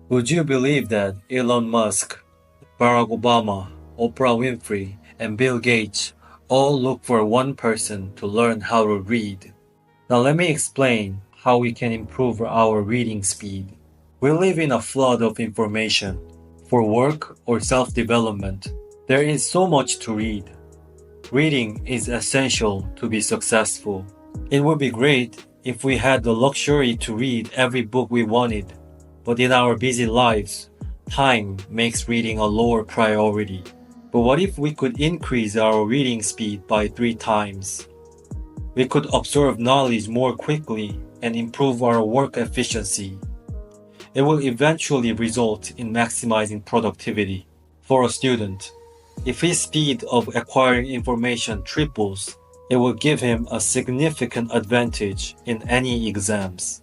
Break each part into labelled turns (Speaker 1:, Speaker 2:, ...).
Speaker 1: Would you believe that Elon Musk, Barack Obama, Oprah Winfrey, and Bill Gates all look for one person to learn how to read? Now let me explain how we can improve our reading speed. We live in a flood of information. For work or self-development, there is so much to read. Reading is essential to be successful. It would be great if we had the luxury to read every book we wanted, but in our busy lives, time makes reading a lower priority. But what if we could increase our reading speed by 3 times? We could absorb knowledge more quickly and improve our work efficiency. It will eventually result in maximizing productivity. For a student, if his speed of acquiring information triples, it will give him a significant advantage in any exams.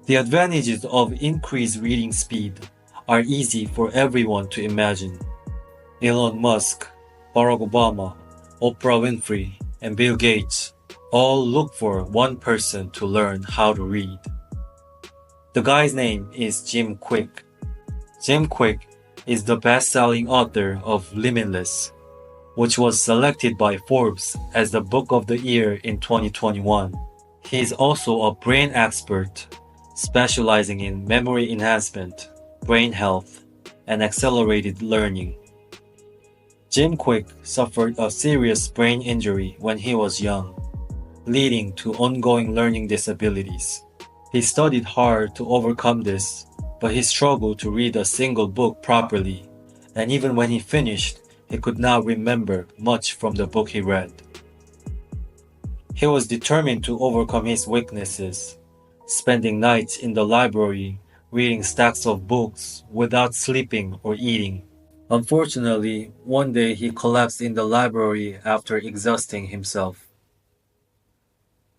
Speaker 1: The advantages of increased reading speed are easy for everyone to imagine. Elon Musk, Barack Obama, Oprah Winfrey, and Bill Gates all look for one person to learn how to read. The guy's name is Jim Kwik. Jim Kwik is the best-selling author of Limitless, which was selected by Forbes as the Book of the Year in 2021. He is also a brain expert, specializing in memory enhancement, brain health, and accelerated learning. Jim Kwik suffered a serious brain injury when he was young, leading to ongoing learning disabilities. He studied hard to overcome this, but he struggled to read a single book properly, and even when he finished, he could not remember much from the book he read. He was determined to overcome his weaknesses, spending nights in the library reading stacks of books without sleeping or eating. Unfortunately, one day he collapsed in the library after exhausting himself.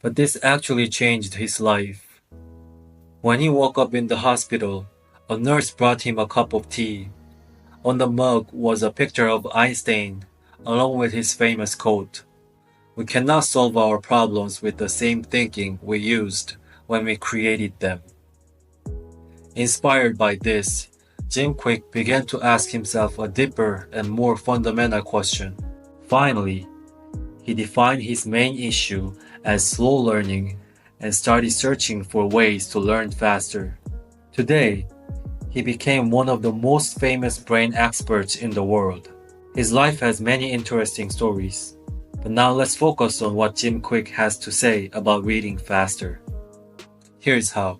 Speaker 1: But this actually changed his life. When he woke up in the hospital, a nurse brought him a cup of tea. On the mug was a picture of Einstein, along with his famous quote, "We cannot solve our problems with the same thinking we used when we created them." Inspired by this, Jim Kwik began to ask himself a deeper and more fundamental question. Finally, he defined his main issue as slow learning and started searching for ways to learn faster. Today, he became one of the most famous brain experts in the world. His life has many interesting stories, but now let's focus on what Jim Kwik has to say about reading faster. Here's how.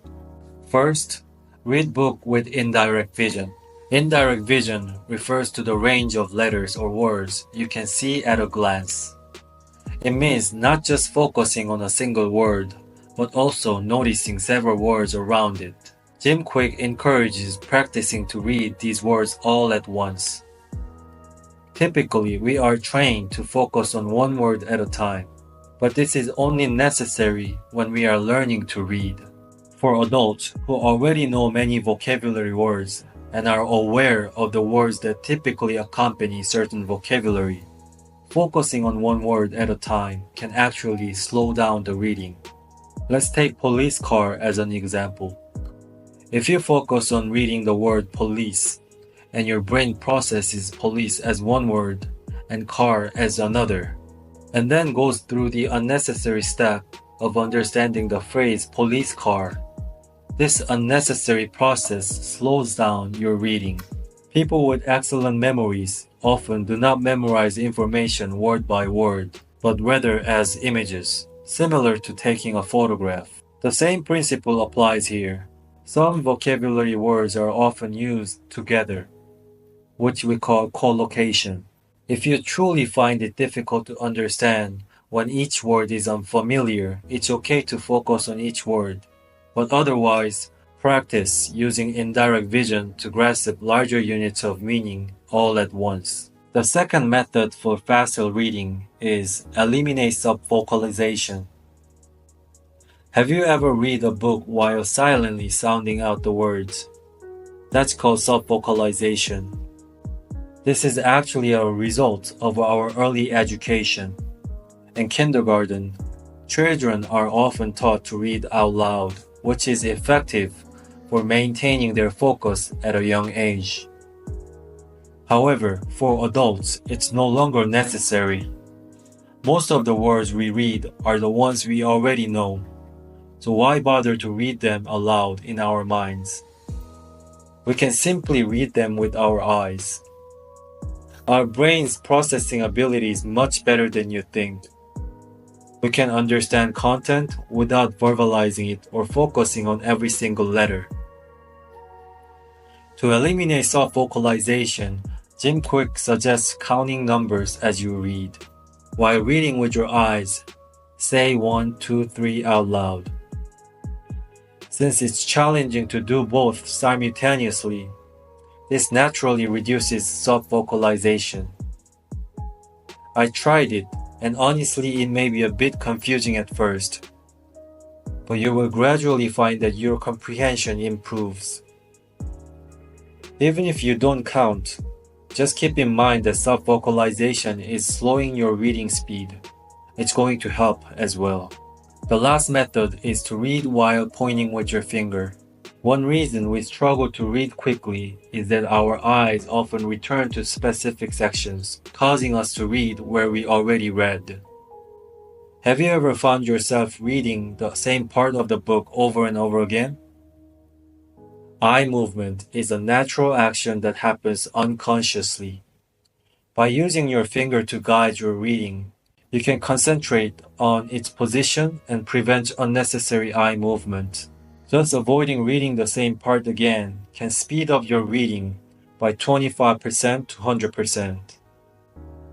Speaker 1: First, read book with indirect vision. Indirect vision refers to the range of letters or words you can see at a glance. It means not just focusing on a single word, but also noticing several words around it. Jim Kwik encourages practicing to read these words all at once. Typically, we are trained to focus on one word at a time, but this is only necessary when we are learning to read. For adults who already know many vocabulary words and are aware of the words that typically accompany certain vocabulary, focusing on one word at a time can actually slow down the reading. Let's take police car as an example. If you focus on reading the word police, and your brain processes police as one word and car as another, and then goes through the unnecessary step of understanding the phrase police car, this unnecessary process slows down your reading. People with excellent memories often do not memorize information word by word, but rather as images, similar to taking a photograph. The same principle applies here. Some vocabulary words are often used together, which we call collocation. If you truly find it difficult to understand when each word is unfamiliar, it's okay to focus on each word. But otherwise, practice using indirect vision to grasp larger units of meaning all at once. The second method for faster reading is eliminate subvocalization. Have you ever read a book while silently sounding out the words? That's called subvocalization. This is actually a result of our early education. In kindergarten, children are often taught to read out loud, which is effective for maintaining their focus at a young age. However, for adults, it's no longer necessary. Most of the words we read are the ones we already know, so why bother to read them aloud in our minds? We can simply read them with our eyes. Our brain's processing ability is much better than you think. We can understand content without verbalizing it or focusing on every single letter. To eliminate subvocalization, Jim Kwik suggests counting numbers as you read. While reading with your eyes, say 1, 2, 3 out loud. Since it's challenging to do both simultaneously, this naturally reduces subvocalization. I tried it, and honestly it may be a bit confusing at first, but you will gradually find that your comprehension improves. Even if you don't count, just keep in mind that subvocalization is slowing your reading speed. It's going to help as well. The last method is to read while pointing with your finger. One reason we struggle to read quickly is that our eyes often return to specific sections, causing us to read where we already read. Have you ever found yourself reading the same part of the book over and over again? Eye movement is a natural action that happens unconsciously. By using your finger to guide your reading, you can concentrate on its position and prevent unnecessary eye movement. Thus, avoiding reading the same part again can speed up your reading by 25% to 100%.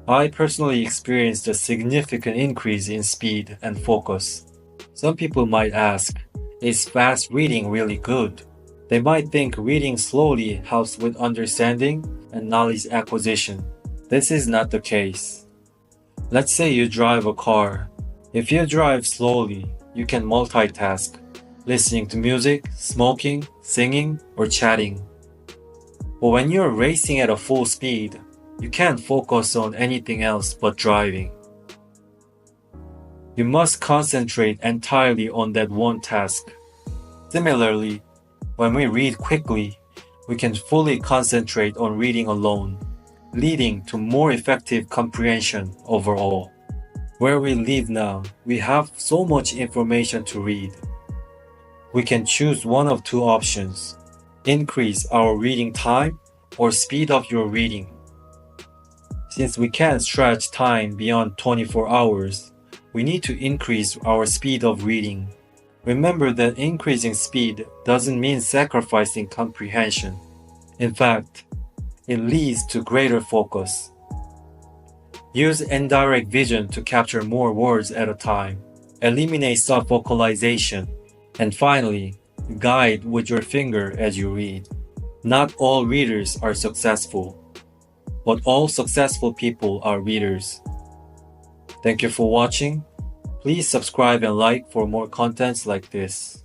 Speaker 1: I personally experienced a significant increase in speed and focus. Some people might ask, is fast reading really good? They might think reading slowly helps with understanding and knowledge acquisition. This is not the case. Let's say you drive a car. If you drive slowly, you can multitask, listening to music, smoking, singing, or chatting. But when you're racing at a full speed, you can't focus on anything else but driving. You must concentrate entirely on that one task. Similarly, when we read quickly, we can fully concentrate on reading alone, leading to more effective comprehension overall. Where we live now, we have so much information to read. We can choose one of two options: increase our reading time or speed up your reading. Since we can't stretch time beyond 24 hours, we need to increase our speed of reading. Remember that increasing speed doesn't mean sacrificing comprehension. In fact, it leads to greater focus. Use Indirect Vision to capture more words at a time. Eliminate subvocalization. And finally, guide with your finger as you read. Not all readers are successful, but all successful people are readers. Thank you for watching. Please subscribe and like for more contents like this.